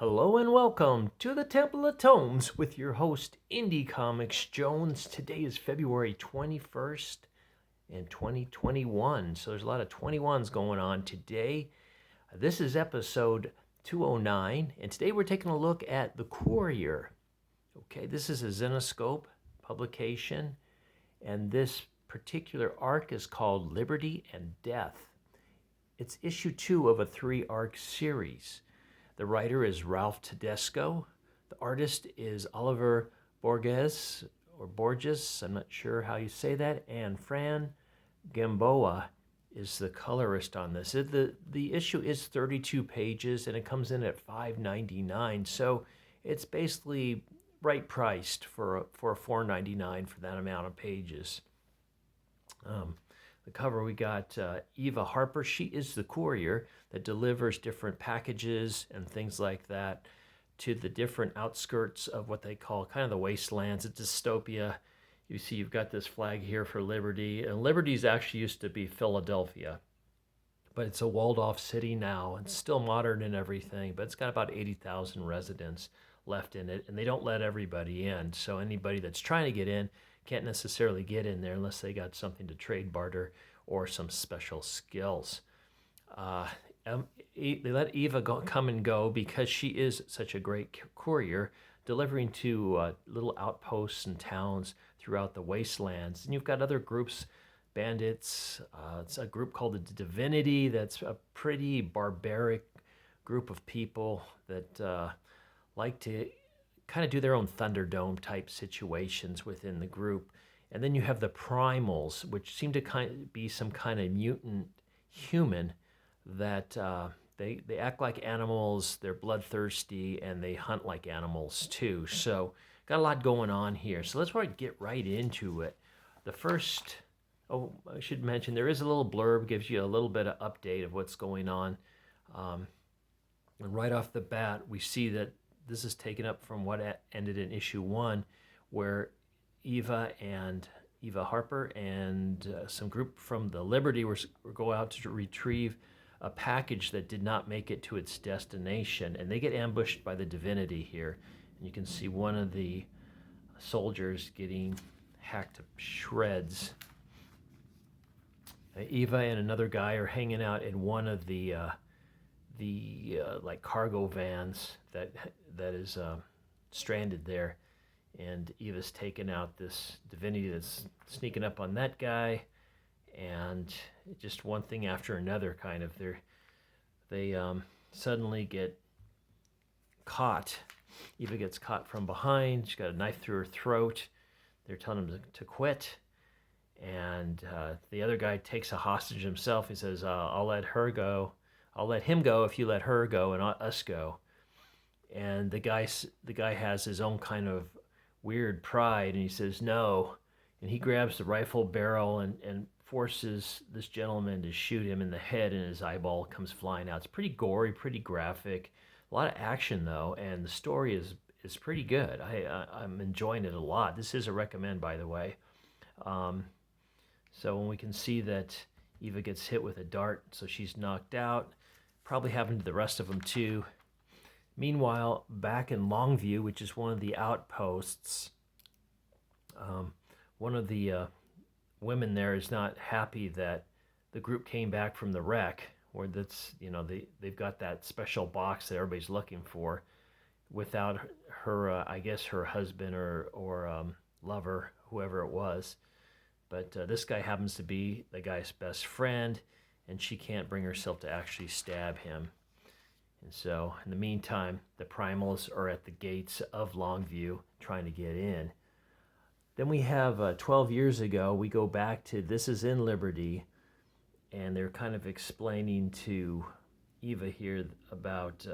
Hello and welcome to the Temple of Tomes with your host, Indie Comics Jones. Today is February 21st in 2021. So there's a lot of 21s going on today. This is episode 209, and today we're taking a look at the Courier. Okay, this is a Zenoscope publication, and this particular arc is called Liberty and Death. It's issue 2 of a 3-arc series. The writer is Ralph Tedesco. The artist is Oliver Borges, I'm not sure how you say that, and Fran Gamboa is the colorist on this. The issue is 32 pages, and it comes in at $5.99, so it's basically right priced for a $4.99 for that amount of pages. The cover, we got Eva Harper. She is the courier that delivers different packages and things like that to the different outskirts of what they call kind of the wastelands, a dystopia. You see you've got this flag here for Liberty, and Liberty's actually used to be Philadelphia, but it's a walled-off city now. It's still modern and everything, but it's got about 80,000 residents left in it, and they don't let everybody in, so anybody that's trying to get in can't necessarily get in there unless they got something to trade, barter, or some special skills. They let Eva come and go because she is such a great courier, delivering to little outposts and towns throughout the wastelands. And you've got other groups, bandits. It's a group called the Divinity that's a pretty barbaric group of people that like to kind of do their own Thunderdome type situations within the group. And then you have the Primals, which seem to kind of be some kind of mutant human that they act like animals, they're bloodthirsty, and they hunt like animals too. So got a lot going on here. So let's get right into it. The first, I should mention, there is a little blurb, gives you a little bit of update of what's going on. And right off the bat, we see that this is taken up from what ended in issue 1, where Eva Harper and some group from the Liberty were go out to retrieve a package that did not make it to its destination, and they get ambushed by the Divinity here. And you can see one of the soldiers getting hacked to shreds. Eva and another guy are hanging out in one of the like cargo vans that is stranded there, and Eva's taking out this Divinity that's sneaking up on that guy, and just one thing after another, kind of they suddenly get caught. Eva gets caught from behind. She's got a knife through her throat. They're telling him to quit, and the other guy takes a hostage himself. He says, I'll let him go if you let her go and us go. And the guy has his own kind of weird pride, and he says no. And he grabs the rifle barrel and forces this gentleman to shoot him in the head, and his eyeball comes flying out. It's pretty gory, pretty graphic. A lot of action, though, and the story is pretty good. I'm enjoying it a lot. This is a recommend, by the way. So when we can see that Eva gets hit with a dart, so she's knocked out. Probably happened to the rest of them too. Meanwhile, back in Longview, which is one of the outposts, one of the women there is not happy that the group came back from the wreck, where they've got that special box that everybody's looking for, without her, I guess her husband or lover, whoever it was. But this guy happens to be the guy's best friend, and she can't bring herself to actually stab him. And so, in the meantime, the Primals are at the gates of Longview trying to get in. Then we have 12 years ago, we go back to This Is in Liberty, and they're kind of explaining to Eva here about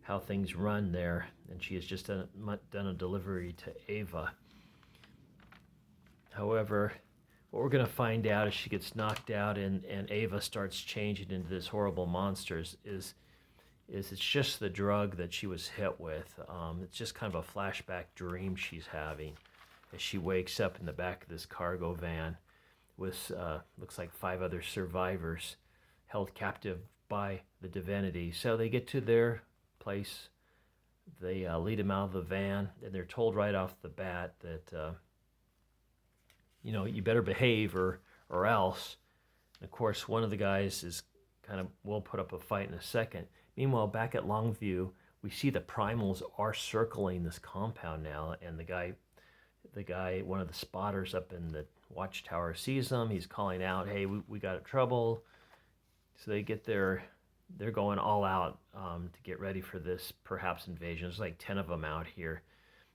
how things run there, and she has just done a delivery to Eva. However, what we're going to find out as she gets knocked out and Eva starts changing into this horrible monster is it's just the drug that she was hit with. It's just kind of a flashback dream she's having as she wakes up in the back of this cargo van with looks like 5 other survivors held captive by the Divinity. So they get to their place They lead him out of the van, and they're told right off the bat that you better behave or else. And of course, one of the guys is will put up a fight in a second. Meanwhile, back at Longview, we see the Primals are circling this compound now, and the guy, one of the spotters up in the watchtower, sees them. He's calling out, "Hey, we got trouble." So they get there. They're going all out to get ready for this perhaps invasion. There's like 10 of them out here.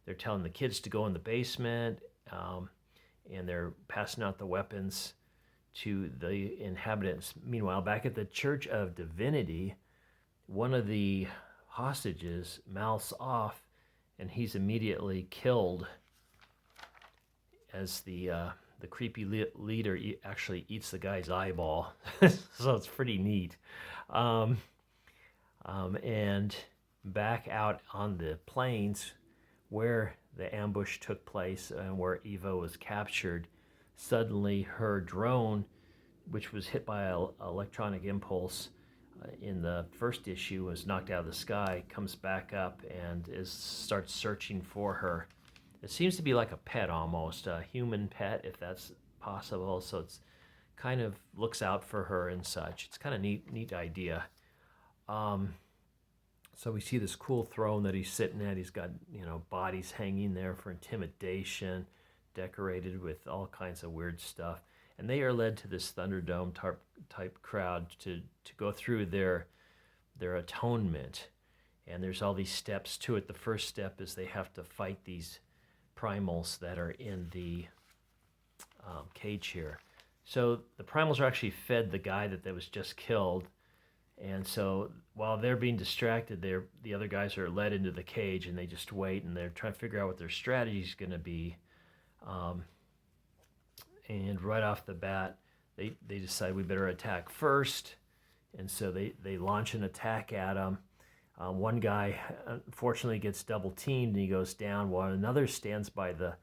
They're telling the kids to go in the basement, and they're passing out the weapons to the inhabitants. Meanwhile, back at the Church of Divinity, one of the hostages mouths off, and he's immediately killed as the creepy leader actually eats the guy's eyeball. So it's pretty neat. And back out on the plains where the ambush took place and where Eva was captured, suddenly her drone, which was hit by an electronic impulse in the first issue, was knocked out of the sky, comes back up and starts searching for her. It seems to be like a pet almost, a human pet, if that's possible. So it's kind of looks out for her and such. It's kind of neat idea. So we see this cool throne that he's sitting at. He's got, bodies hanging there for intimidation, decorated with all kinds of weird stuff. And they are led to this Thunderdome type crowd to go through their atonement. And there's all these steps to it. The first step is they have to fight these Primals that are in the cage here. So the Primals are actually fed the guy that was just killed. And so while they're being distracted, the other guys are led into the cage, and they just wait, and they're trying to figure out what their strategy is going to be. And right off the bat, they decide we better attack first. And so they launch an attack at them. One guy, unfortunately, gets double teamed, and he goes down, while another stands by the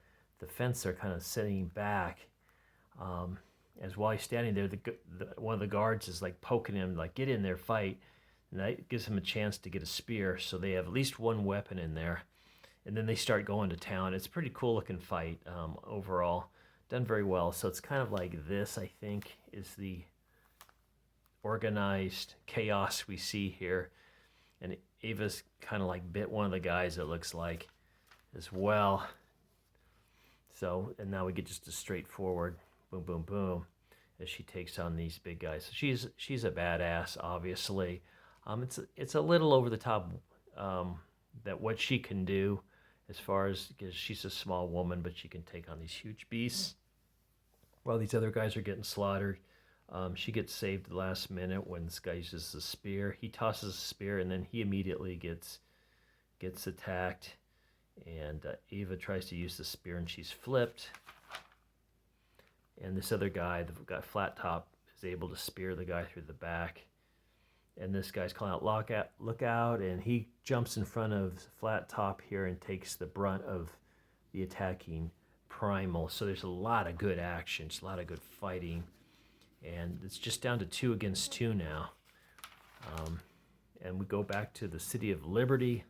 fence. They're kind of sitting back. As while he's standing there, one of the guards is like poking him, like, get in there, fight. And that gives him a chance to get a spear. So they have at least one weapon in there. And then they start going to town. It's a pretty cool looking fight overall. Done very well. So it's kind of like this, I think, is the organized chaos we see here. And Eva's kind of like bit one of the guys, it looks like, as well. So, and now we get just a straightforward boom, boom, boom, as she takes on these big guys. So she's a badass, obviously. It's a little over the top that what she can do, as far as, because she's a small woman, but she can take on these huge beasts. While these other guys are getting slaughtered, she gets saved at the last minute when this guy uses the spear. He tosses a spear, and then he immediately gets attacked. And Eva tries to use the spear, and she's flipped. And this other guy, the guy flat top, is able to spear the guy through the back. And this guy's calling out, look out, and he jumps in front of flat top here and takes the brunt of the attacking Primal. So there's a lot of good action, just a lot of good fighting. And it's just down to 2 against 2 now. And we go back to the City of Liberty,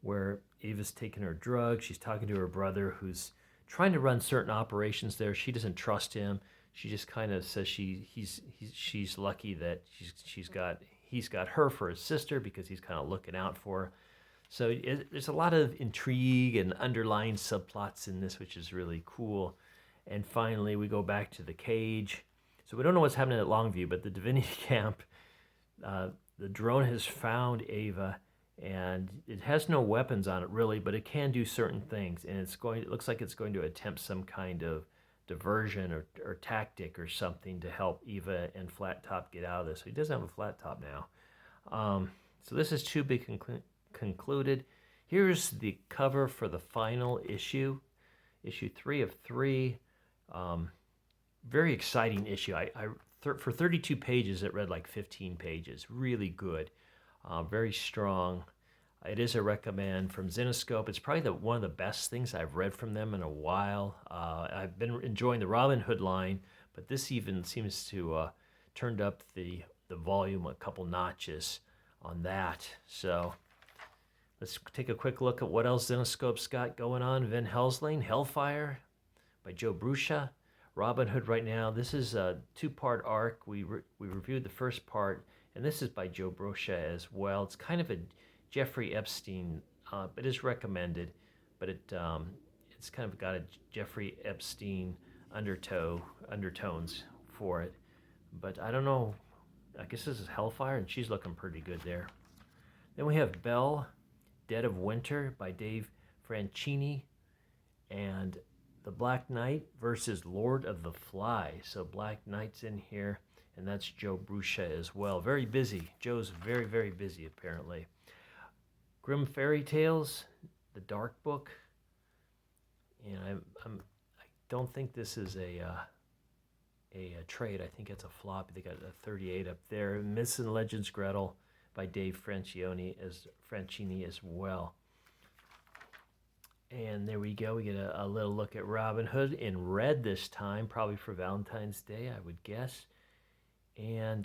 where Eva's taking her drugs. She's talking to her brother, who's trying to run certain operations there. She doesn't trust him. She just kind of says she's lucky that he's got her for his sister, because he's kind of looking out for her. So there's a lot of intrigue and underlying subplots in this, which is really cool. And finally, we go back to the cage. So we don't know what's happening at Longview, but the Divinity camp, the drone has found Eva, and it has no weapons on it really, but it can do certain things. And it looks like it's going to attempt some kind of diversion or tactic or something to help Eva and Flat Top get out of this. So he doesn't have a Flat Top now. So this is to be concluded. Here's the cover for the final issue 3 of 3. Very exciting issue. For 32 pages, it read like 15 pages. Really good. Very strong. It is a recommend from Zenescope. It's probably one of the best things I've read from them in a while. I've been enjoying the Robin Hood line, but this even seems to turned up the volume a couple notches on that. So let's take a quick look at what else Zenoscope's got going on. Van Helsing, Hellfire by Joe Bruscia. Robin Hood right now. This is a 2-part arc. We reviewed the first part, and this is by Joe Bruscia as well. It's kind of a Jeffrey Epstein. It is recommended, but it's kind of got a Jeffrey Epstein undertones for it. But I don't know. I guess this is Hellfire, and she's looking pretty good there. Then we have Belle, Dead of Winter by Dave Franchini, and The Black Knight versus Lord of the Flies. So Black Knight's in here, and that's Joe Bruscia as well. Very busy. Joe's very, very busy, apparently. Grim Fairy Tales, The Dark Book. And I don't think this is a trade. I think it's a flop. They got a 38 up there. Myths and Legends Gretel by Dave Franchini as well. And there we go. We get a little look at Robin Hood in red this time, probably for Valentine's Day, I would guess. And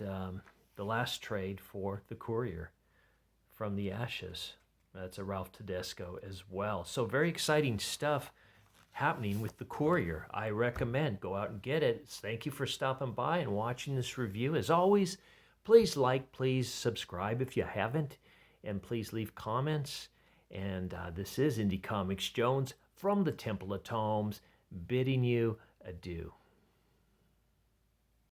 the last trade for the Courier, From the Ashes. That's a Ralph Tedesco as well. So very exciting stuff happening with the Courier. I recommend go out and get it. Thank you for stopping by and watching this review. As always, please like, please subscribe if you haven't, and please leave comments. And this is Indie Comics Jones from the Temple of Tomes, bidding you adieu.